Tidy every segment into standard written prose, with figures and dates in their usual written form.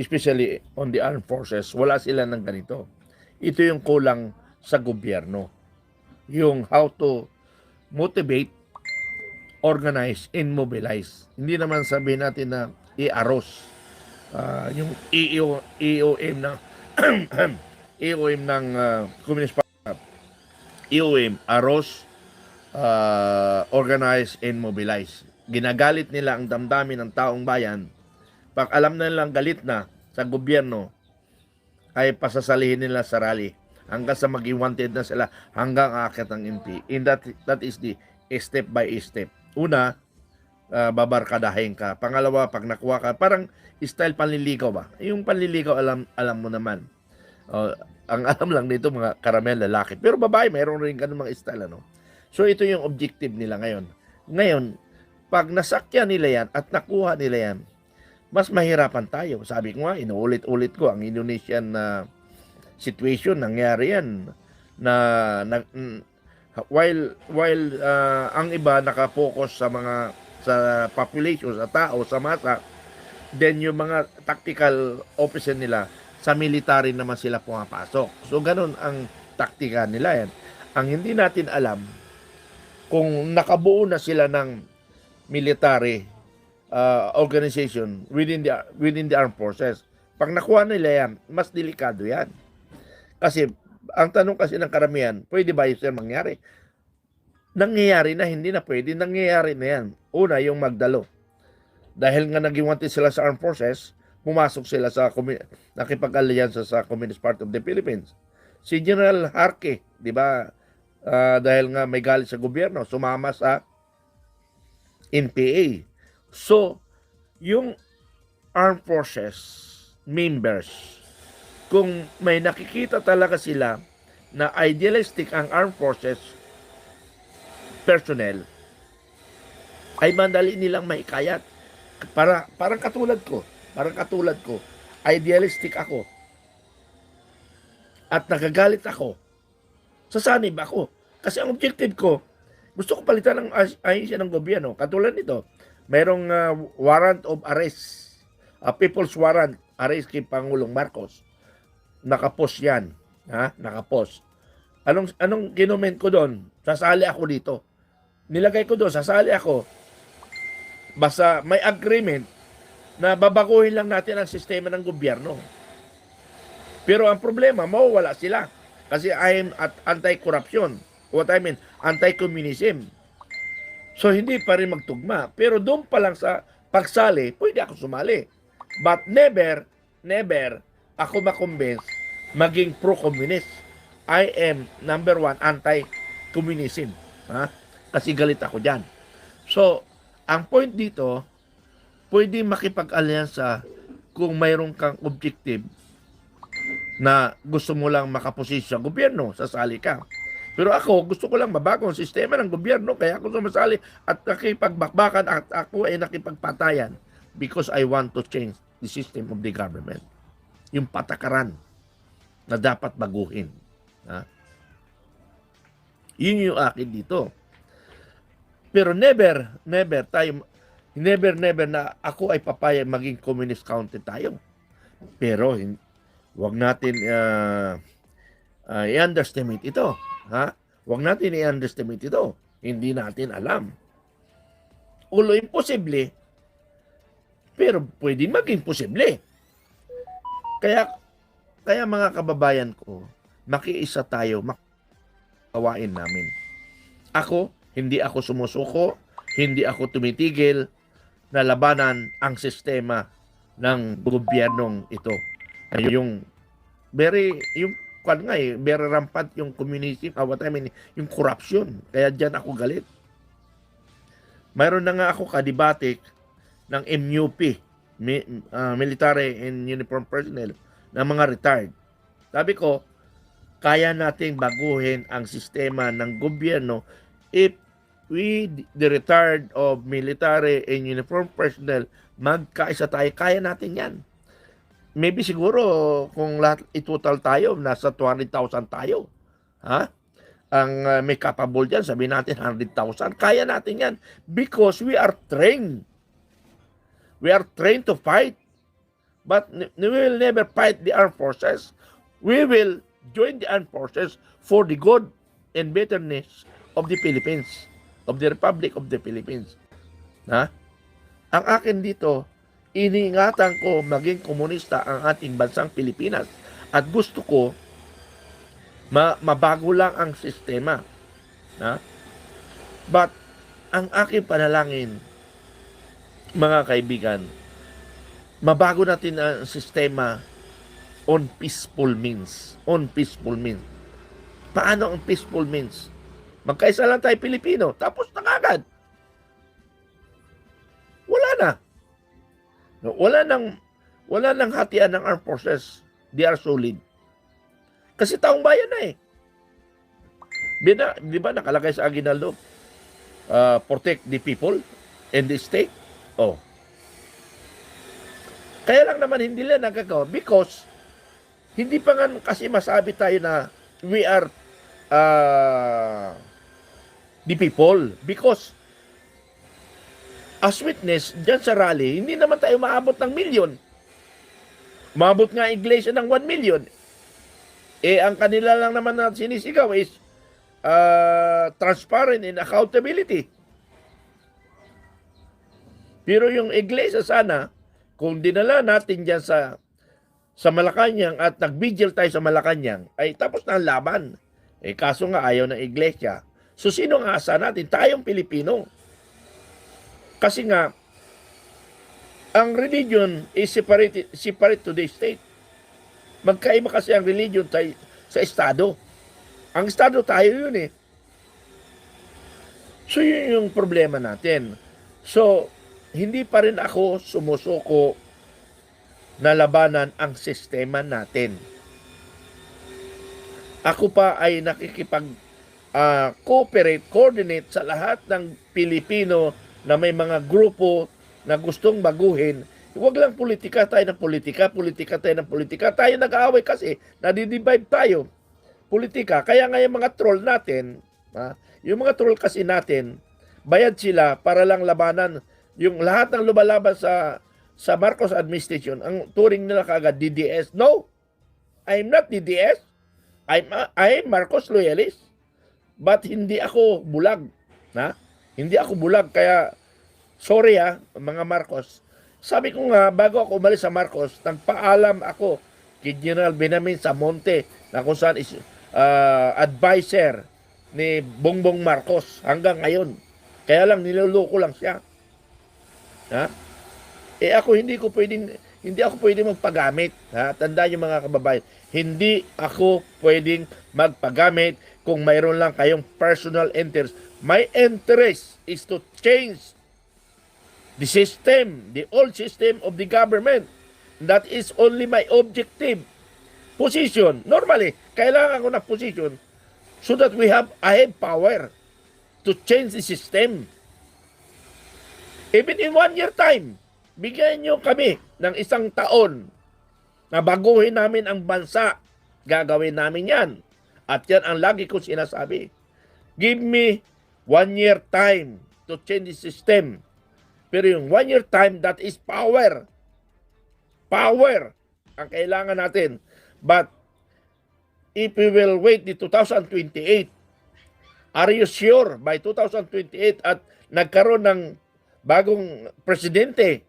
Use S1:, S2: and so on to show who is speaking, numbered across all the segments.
S1: especially on the armed forces, wala sila ng ganito. Ito yung kulang sa gobyerno. Yung how to motivate, organize, and mobilize. Hindi naman sabihin natin na i-aros. Yung EOM ng EOM ng Communist Party, EOM, aros, organize, and mobilize. Ginagalit nila ang damdamin ng taong bayan. Pag alam na nilang galit na sa gobyerno, ay pasasalihin nila sa rally hanggang sa maging wanted na sila hanggang aakyat ng MP. In that is the step by step. Una, babarkadahin ka. Pangalawa, pag nakuha ka, parang style panliligaw ba? Yung panliligaw, alam mo naman. Ang alam lang dito, mga karamihan lalaki. Pero babae, mayroon rin ganun mga style, ano? So, ito yung objective nila ngayon. Ngayon, pag nasakyan nila yan at nakuha nila yan, mas mahirapan tayo. Sabi ko nga, inuulit-ulit ko, ang Indonesian situation, nangyari yan. While ang iba nakapokus sa population, sa tao, sa masa, then yung mga tactical officer nila, sa military naman sila pumapasok. So, ganun ang taktika nila yan. Ang hindi natin alam, kung nakabuo na sila ng military organization within the armed forces, pag nakuha nila yan, mas delikado yan. Kasi, ang tanong kasi ng karamihan, pwede ba yun mangyari? Nangyayari na, hindi na pwede, nangyayari na yan. Una, yung magdalo. Dahil nga naging wanted sila sa armed forces, pumasok sila sa nakipag-alyansa sa Communist Party of the Philippines. Si General Harke, di ba, dahil nga may galit sa gobyerno, sumama sa NPA. So, yung armed forces members, kung may nakikita talaga sila na idealistic ang armed forces personnel, ay mandali nilang maikayat. Parang katulad ko, idealistic ako, at nagagalit ako, sasanib ako. Kasi ang objective ko, gusto ko palitan ng ahensya ng gobyerno. Katulad nito, mayroong warrant of arrest, people's warrant arrest kay Pangulong Marcos. Nakapost yan. Nakapost. Anong kinoment ko doon? Sasali ako dito. Nilagay ko doon, sasali ako. Basta may agreement na babaguhin lang natin ang sistema ng gobyerno. Pero ang problema, mawawala sila. Kasi I am at anti-corruption. What I mean, anti-communism. So, hindi pa rin magtugma. Pero doon pa lang sa pagsali, pwede ako sumali. But never ako makonvince maging pro-communist. I am, number one, anti-communism. Kasi galit ako dyan. So, ang point dito, pwede makipag-alyansa kung mayroon kang objective na gusto mo lang makaposisyon sa gobyerno, sasali ka. Pero ako, gusto ko lang mabago ang sistema ng gobyerno, kaya ako sumasali at nakipagbakbakan at ako ay nakipagpatayan because I want to change the system of the government. Yung patakaran na dapat baguhin. Yun yung akin dito. Pero never na ako ay papayag maging communist country tayo. Pero wag natin i-underestimate ito. Wag natin i-underestimate ito. Hindi natin alam. Ulo imposible, pero pwedeng maging posible. Kaya mga kababayan ko, makiisa tayo, makawain namin. Hindi ako sumusuko, hindi ako tumitigil na labanan ang sistema ng gobyernong ito. Yung very rampant yung communism, yung corruption. Kaya dyan ako galit. Mayroon na nga ako kadibatik ng MUP, Military and Uniform Personnel, na mga retired. Sabi ko, kaya nating baguhin ang sistema ng gobyerno if we, the retired of military and uniform personnel, magkaisa tayo. Kaya natin yan. Maybe siguro kung lahat itotal tayo, nasa 200,000 tayo. Ang may capable dyan, sabihin natin 100,000. Kaya natin yan. Because we are trained. We are trained to fight. But we will never fight the armed forces. We will join the armed forces for the good and betterness of the Philippines, of the Republic of the Philippines. Ha? Ang akin dito, iniingatan ko maging komunista ang ating bansang Pilipinas. At gusto ko, mabago lang ang sistema. Ha? But, ang aking panalangin, mga kaibigan, mabago natin ang sistema on peaceful means. On peaceful means. Paano ang peaceful means? Magkaisa lang tayo Pilipino, tapos na kagad. Wala na. No, wala nang hatian ng armed forces. They are solid. Kasi taong bayan na eh. Di ba nakalagay sa aginaldo? Protect the people and the state. Oh. Kaya lang naman hindi nila nagagawa because hindi pa nga kasi masabi tayo na we are the people. Because as witness, dyan sa rally, hindi naman tayo maabot ng milyon. Maabot nga iglesia ng 1 million. Eh, ang kanila lang naman na sinisigaw is transparent and accountability. Pero yung iglesia sana, kung dinala natin dyan sa Malacanang at nag-vigil tayo sa Malacanang, ay tapos na ang laban. Eh, kaso nga ayaw ng iglesia. So, sino ang asa natin? Tayong Pilipino. Kasi nga, ang religion is separate to the state. Magkaiba kasi ang religion sa estado. Ang estado tayo yun eh. So yun yung problema natin. So, hindi pa rin ako sumusuko na labanan ang sistema natin. Ako pa ay nakikipag-cooperate, coordinate sa lahat ng Pilipino na may mga grupo na gustong baguhin. Huwag lang politika tayo ng politika, tayo nag-aaway kasi, nadidivide tayo. Politika, kaya nga yung mga troll natin, yung mga troll kasi natin, bayad sila para lang labanan yung lahat ng lumalaban sa Marcos administration. Ang turing nila kaagad DDS. No, I'm not DDS. I'm Marcos loyalist. But hindi ako bulag. Hindi ako bulag, kaya sorry mga Marcos. Sabi ko nga, bago ako umalis sa Marcos, nagpaalam ako kay General Benjamin Samonte na kung saan is advisor ni Bongbong Marcos hanggang ngayon. Kaya lang niloloko lang siya. Eh ako hindi ako pwedeng magpagamit. Tandaan niyo mga kababayan, hindi ako pwedeng magpagamit kung mayroon lang kayong personal interest. My interest is to change the system, the old system of the government. That is only my objective. Position. Normally, kailangan ko ng position so that I have power to change the system. Even in 1 year time, bigyan nyo kami ng 1 taon na baguhin namin ang bansa. Gagawin namin yan. At yan ang lagi ko sinasabi. Give me 1 year time to change the system. Pero yung 1 year time, that is power. Power ang kailangan natin. But if we will wait the 2028, are you sure by 2028 at nagkaroon ng bagong presidente,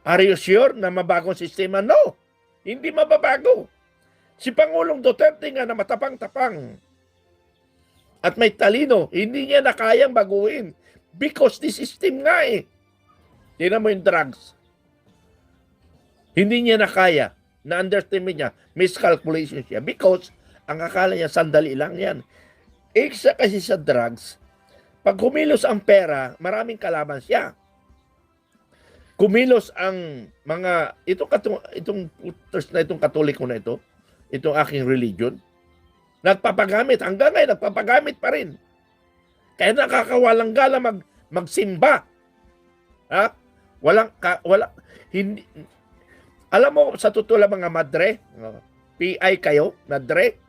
S1: are you sure na mabagong sistema? No, hindi mababago. Si Pangulong Duterte nga na matapang-tapang at may talino, hindi niya na kayang baguhin because the system nga eh. Tingnan mo yung drugs. Hindi niya na kaya. Na-underestimate niya. Miscalculation siya. Because, ang akala niya, sandali lang yan. Isa kasi sa drugs, pag kumilos ang pera, maraming kalaban siya. Kumilos ang mga, itong katoliko na ito, itong aking religion, nagpapagamit. Hanggang ngayon, nagpapagamit pa rin. Kaya nakakawalang gala magsimba. Hindi. Alam mo, sa totoo lang mga madre, PI kayo, madre,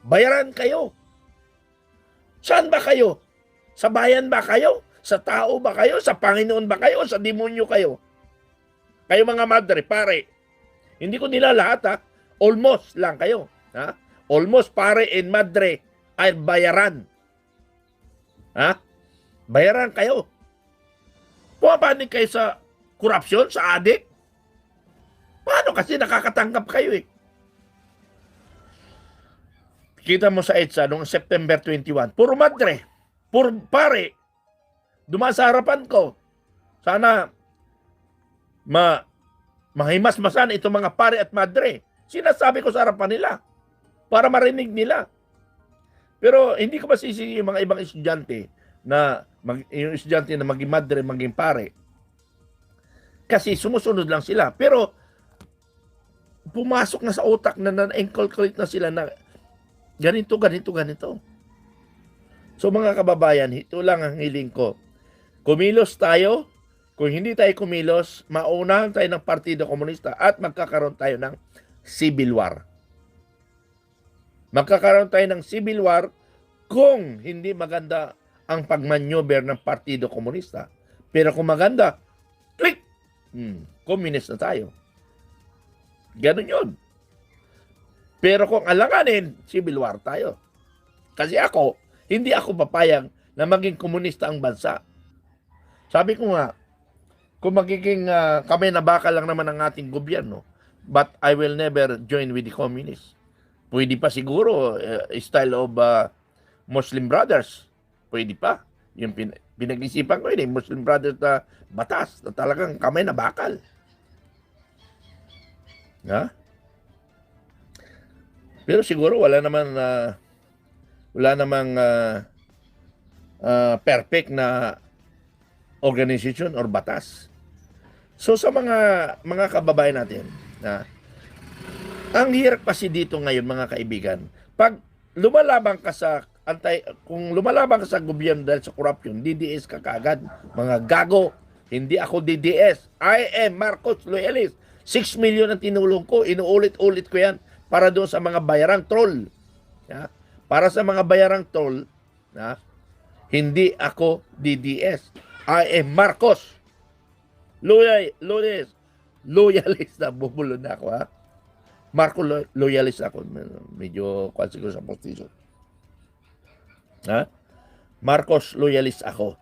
S1: bayaran kayo. Saan ba kayo? Sa bayan ba kayo? Sa tao ba kayo? Sa Panginoon ba kayo? Sa demonyo kayo? Kayo mga madre, pare, Hindi ko nila lahat ha. Almost lang kayo. Ha? Almost pare and madre ay bayaran. Ha? Bayaran kayo. Pumapanig kayo sa korupsyon, sa adik. Paano? Kasi nakakatanggap kayo eh. Kita mo sa EDSA noong September 21. Puro madre. Puro pare. Dumaan sa harapan ko. Sana mahimasmasan itong mga pare at madre. Sinasabi ko sa harapan nila para marinig nila. Pero hindi ko masisisi yung mga ibang estudyante na yung estudyante na maging madre, maging pare. Kasi sumusunod lang sila. Pero pumasok na sa utak na na-inculcate na sila na ganito. So mga kababayan, ito lang ang hiling ko. Kumilos tayo. Kung hindi tayo kumilos, maunahan tayo ng Partido Komunista at magkakaroon tayo ng civil war. Magkakaroon tayo ng civil war kung hindi maganda ang pagmaneuver ng Partido Komunista. Pero kung maganda, click! Communist na tayo. Ganun yun. Pero kung alanganin, civil war tayo. Kasi ako, hindi ako papayag na maging komunista ang bansa. Sabi ko nga, kung magiging kami na baka lang naman ang ating gobyerno, but I will never join with the communists. Pwede pa siguro, style of Muslim Brothers. Pwede pa. Yung pinag-isipan ko yun, Muslim Brothers na batas, na talagang kamay na bakal. Ha? Pero siguro wala namang perfect na organization or batas. So sa mga kababayan natin, ang hirap kasi dito ngayon mga kaibigan, pag lumalaban ka sa kung lumalaban ka sa gobyerno dahil sa corruption, DDS ka kaagad, mga gago. Hindi ako DDS. I am Marcos Loyalist. 6 million ang tinulong ko, inuulit-ulit ko yan para doon sa mga bayarang troll. Para sa mga bayarang troll, hindi ako DDS. I am Marcos. Loyalist na. Bubulon na ako, ha? Marcos loyalist ako. Medyo siguro sa postisyon. Ha? Marcos loyalist ako.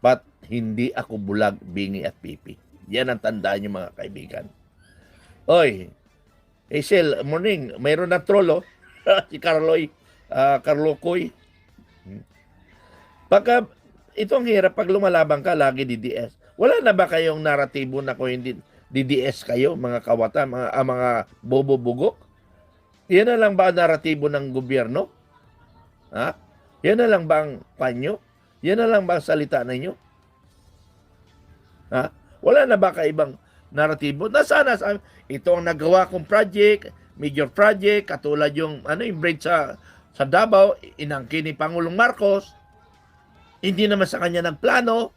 S1: But hindi ako bulag, bingi at pipi. Yan ang tandaan niyo mga kaibigan. Oy, Hazel, morning. Mayroon na troll, si Carlo Coy. Pagka, ito ang hirap, pag lumalaban ka, lagi DDS. Wala na ba kayong naratibo na kung hindi DDS kayo, mga kawata, mga bobo-bugok? Yan na lang ba ang naratibo ng gobyerno? Ha? Yan na lang ba ang panyo? Yan na lang ba ang salita ninyo? Ha? Wala na ba kaibang naratibo? Nasaan? Ito ang nagawa kong project, major project, katulad yung bridge sa Davao, inangkin ni Pangulong Marcos. Hindi naman sa kanya nagplano.